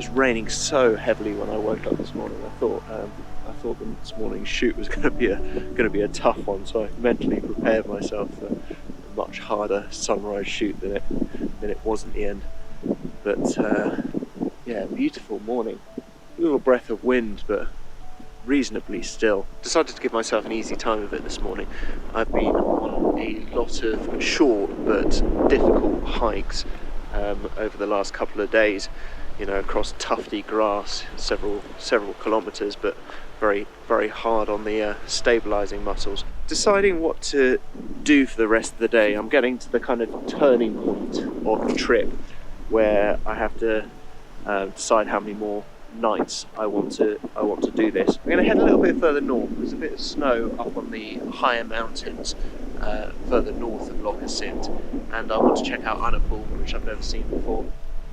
was raining so heavily when I woke up this morning. I thought this morning's shoot was going to be a tough one, so I mentally prepared myself for a much harder sunrise shoot than it was in the end. But yeah, beautiful morning. A little breath of wind, but reasonably still. Decided to give myself an easy time of it this morning. I've been on a lot of short but difficult hikes over the last couple of days, across tufty grass, several kilometres, but very, very hard on the stabilising muscles. Deciding what to do for the rest of the day, I'm getting to the kind of turning point of the trip where I have to decide how many more nights I want to do this. I'm going to head a little bit further north. There's a bit of snow up on the higher mountains further north of Loch Assynt, and I want to check out Annapol, which I've never seen before.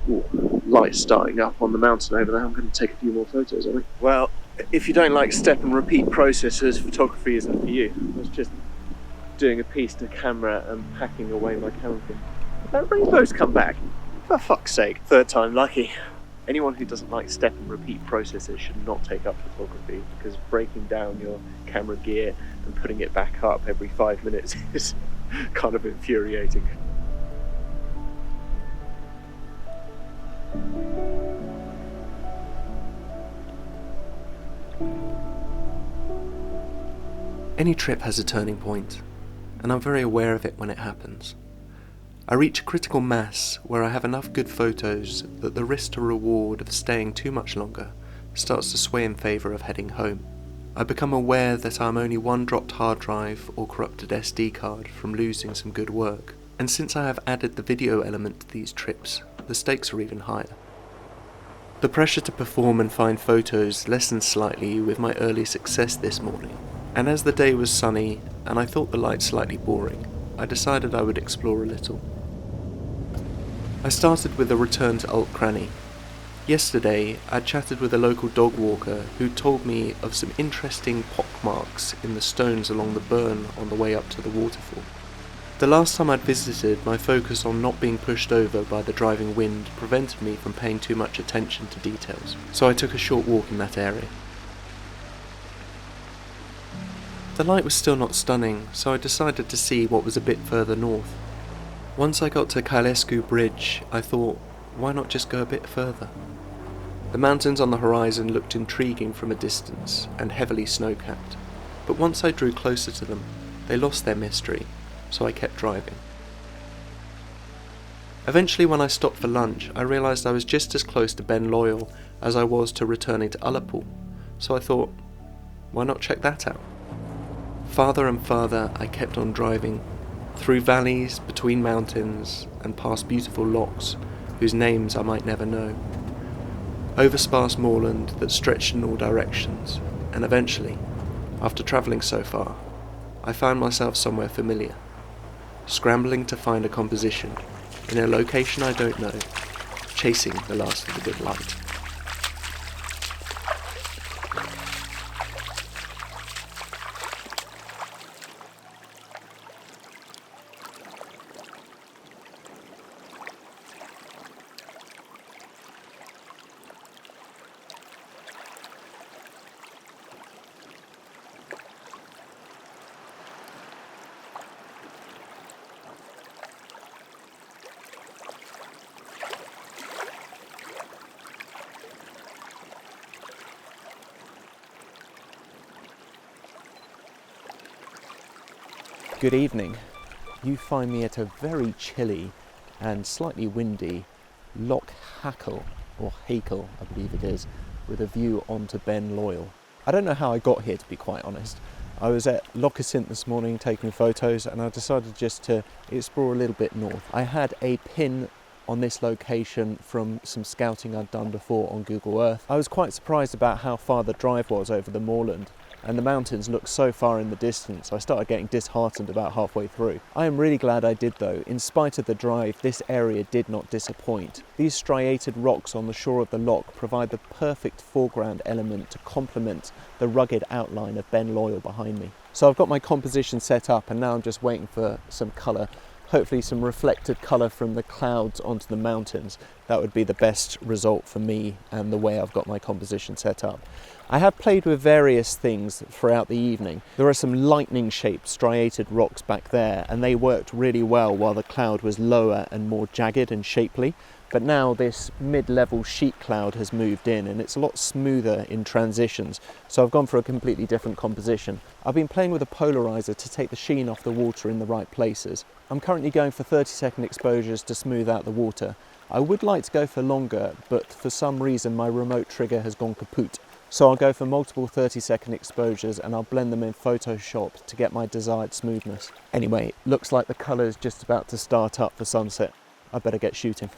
Ooh, light starting up on the mountain over there. I'm going to take a few more photos, I think. Well, if you don't like step and repeat processes, photography isn't for you. I was just doing a piece to camera and packing away my camera. That rainbow's come back. For fuck's sake. Third time lucky. Anyone who doesn't like step and repeat processes should not take up photography, because breaking down your camera gear and putting it back up every 5 minutes is kind of infuriating. Any trip has a turning point, and I'm very aware of it when it happens. I reach a critical mass where I have enough good photos that the risk to reward of staying too much longer starts to sway in favour of heading home. I become aware that I'm only one dropped hard drive or corrupted SD card from losing some good work, and since I have added the video element to these trips, the stakes are even higher. The pressure to perform and find photos lessened slightly with my early success this morning, and as the day was sunny and I thought the light slightly boring, I decided I would explore a little. I started with a return to Old Cranny. Yesterday, I chatted with a local dog walker who told me of some interesting pockmarks in the stones along the burn on the way up to the waterfall. The last time I'd visited, my focus on not being pushed over by the driving wind prevented me from paying too much attention to details, so I took a short walk in that area. The light was still not stunning, so I decided to see what was a bit further north. Once I got to Kylesku Bridge, I thought, why not just go a bit further? The mountains on the horizon looked intriguing from a distance and heavily snow-capped, but once I drew closer to them, they lost their mystery, so I kept driving. Eventually, when I stopped for lunch, I realised I was just as close to Ben Loyal as I was to returning to Ullapool, so I thought, why not check that out? Farther and farther I kept on driving, through valleys, between mountains, and past beautiful lochs, whose names I might never know. Over sparse moorland that stretched in all directions, and eventually, after travelling so far, I found myself somewhere familiar, scrambling to find a composition, in a location I don't know, chasing the last of the good light. Good evening. You find me at a very chilly and slightly windy Loch Hackle, or Hakel, I believe it is, with a view onto Ben Loyal. I don't know how I got here, to be quite honest. I was at Loch Assynt this morning taking photos, and I decided just to explore a little bit north. I had a pin on this location from some scouting I'd done before on Google Earth. I was quite surprised about how far the drive was over the moorland, and the mountains looked so far in the distance I started getting disheartened about halfway through. I am really glad I did though. In spite of the drive, this area did not disappoint. These striated rocks on the shore of the loch provide the perfect foreground element to complement the rugged outline of Ben Loyal behind me. So I've got my composition set up, and now I'm just waiting for some colour hopefully some reflected colour from the clouds onto the mountains. That would be the best result for me and the way I've got my composition set up. I have played with various things throughout the evening. There are some lightning-shaped striated rocks back there, and they worked really well while the cloud was lower and more jagged and shapely. But now this mid-level sheet cloud has moved in, and it's a lot smoother in transitions, so I've gone for a completely different composition. I've been playing with a polarizer to take the sheen off the water in the right places. I'm currently going for 30-second exposures to smooth out the water. I would like to go for longer, but for some reason my remote trigger has gone kaput. So I'll go for multiple 30-second exposures, and I'll blend them in Photoshop to get my desired smoothness. Anyway, looks like the colour's just about to start up for sunset. I better get shooting.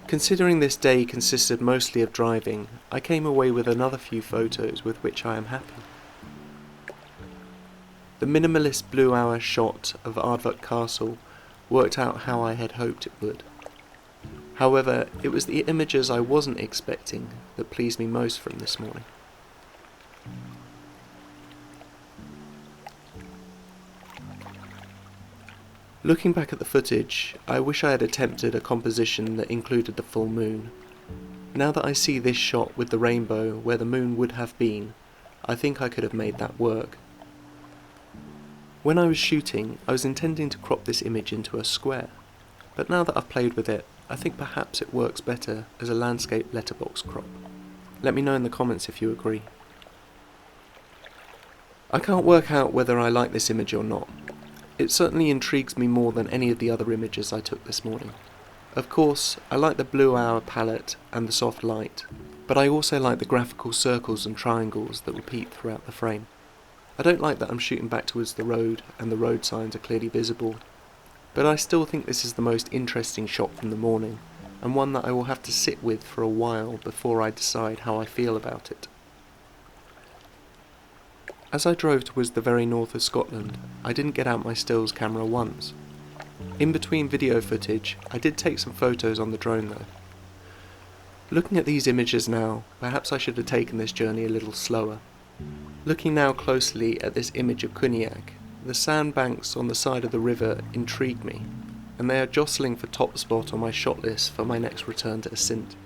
Considering this day consisted mostly of driving, I came away with another few photos with which I am happy. The minimalist blue hour shot of Ardvuk Castle worked out how I had hoped it would. However, it was the images I wasn't expecting that pleased me most from this morning. Looking back at the footage, I wish I had attempted a composition that included the full moon. Now that I see this shot with the rainbow where the moon would have been, I think I could have made that work. When I was shooting, I was intending to crop this image into a square, but now that I've played with it, I think perhaps it works better as a landscape letterbox crop. Let me know in the comments if you agree. I can't work out whether I like this image or not. It certainly intrigues me more than any of the other images I took this morning. Of course, I like the blue hour palette and the soft light, but I also like the graphical circles and triangles that repeat throughout the frame. I don't like that I'm shooting back towards the road and the road signs are clearly visible, but I still think this is the most interesting shot from the morning, and one that I will have to sit with for a while before I decide how I feel about it. As I drove towards the very north of Scotland, I didn't get out my stills camera once. In between video footage, I did take some photos on the drone though. Looking at these images now, perhaps I should have taken this journey a little slower. Looking now closely at this image of Cuniac, the sandbanks on the side of the river intrigue me, and they are jostling for top spot on my shot list for my next return to Assynt.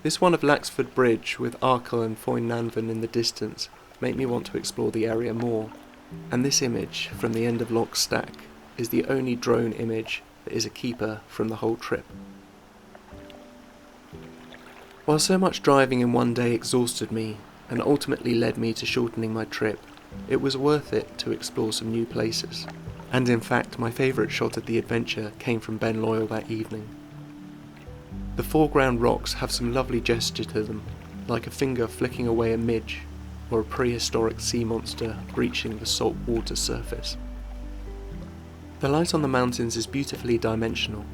This one of Kylesku Bridge with Arkle and Foyne Nanvan in the distance make me want to explore the area more, and this image from the end of Loch Stack is the only drone image that is a keeper from the whole trip. While so much driving in one day exhausted me and ultimately led me to shortening my trip, it was worth it to explore some new places, and in fact my favourite shot of the adventure came from Ben Loyal that evening. The foreground rocks have some lovely gesture to them, like a finger flicking away a midge, or a prehistoric sea monster breaching the salt water surface. The light on the mountains is beautifully dimensional,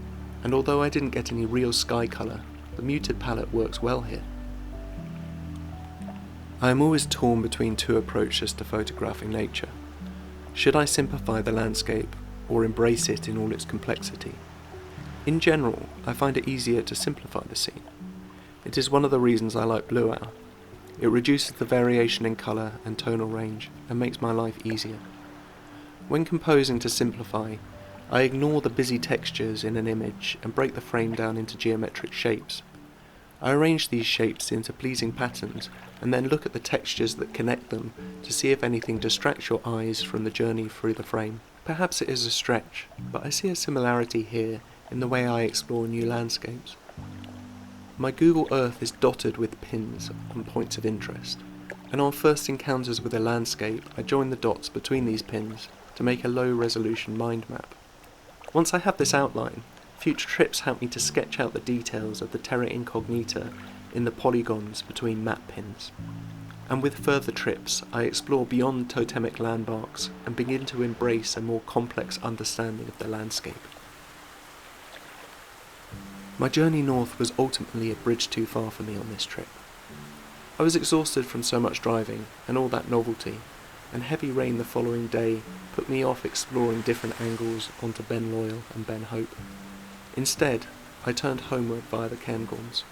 and although I didn't get any real sky colour, the muted palette works well here. I am always torn between two approaches to photographing nature. Should I simplify the landscape, or embrace it in all its complexity? In general, I find it easier to simplify the scene. It is one of the reasons I like Blue Hour. It reduces the variation in colour and tonal range and makes my life easier. When composing to simplify, I ignore the busy textures in an image and break the frame down into geometric shapes. I arrange these shapes into pleasing patterns and then look at the textures that connect them to see if anything distracts your eyes from the journey through the frame. Perhaps it is a stretch, but I see a similarity here in the way I explore new landscapes. My Google Earth is dotted with pins on points of interest, and on first encounters with a landscape I join the dots between these pins to make a low-resolution mind map. Once I have this outline, future trips help me to sketch out the details of the terra incognita in the polygons between map pins. And with further trips, I explore beyond totemic landmarks and begin to embrace a more complex understanding of the landscape. My journey north was ultimately a bridge too far for me on this trip. I was exhausted from so much driving and all that novelty, and heavy rain the following day put me off exploring different angles onto Ben Loyal and Ben Hope. Instead, I turned homeward via the Cairngorms.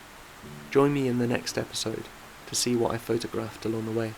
Join me in the next episode to see what I photographed along the way.